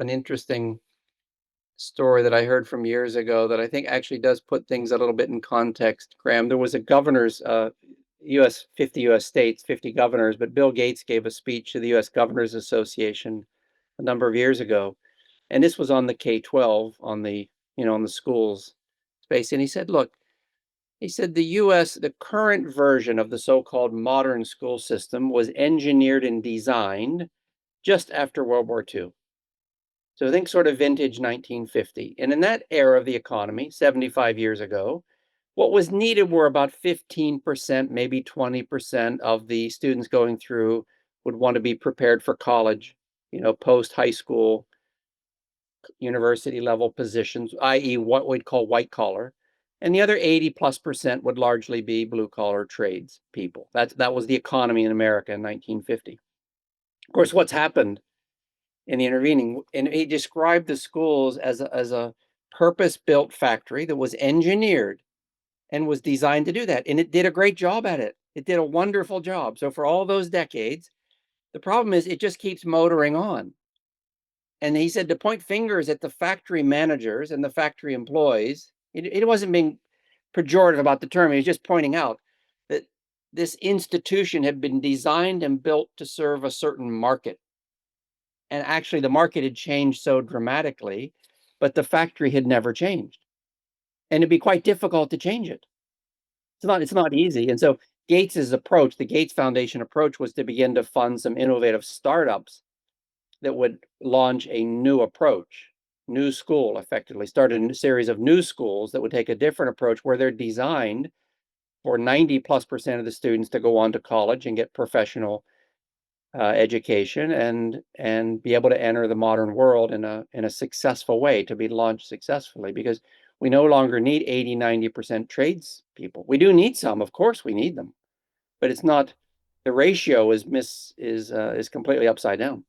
an interesting story that I heard from years ago that I think actually does put things a little bit in context, Graham. There was a governor's US 50 US states, 50 governors, but Bill Gates gave a speech to the US Governors Association a number of years ago. And this was on the K-12, on the, on the schools space. And he said, look, he said the US, the current version of the so-called modern school system was engineered and designed just after World War II. So think sort of vintage 1950. And in that era of the economy, 75 years ago, what was needed were about 15%, maybe 20% of the students going through would want to be prepared for college, post high school, university level positions, i.e., what we'd call white collar. And the other 80+% would largely be blue collar trades people. That was the economy in America in 1950. Of course, what's happened in the intervening, and he described the schools as a purpose-built factory that was engineered and was designed to do that. And it did a great job at it. It did a wonderful job. So for all those decades, the problem is it just keeps motoring on. And he said to point fingers at the factory managers and the factory employees, it wasn't being pejorative about the term. He was just pointing out that this institution had been designed and built to serve a certain market. And actually the market had changed so dramatically, but the factory had never changed. And it'd be quite difficult to change it. It's not easy. And so Gates's approach, the Gates Foundation approach, was to begin to fund some innovative startups that would launch a new approach, new school, effectively started a series of new schools that would take a different approach where they're designed for 90+% of the students to go on to college and get professional education and be able to enter the modern world in a successful way, to be launched successfully, because we no longer need 80-90% trades people. We do need some, of course we need them, but it's not, the ratio is completely upside down.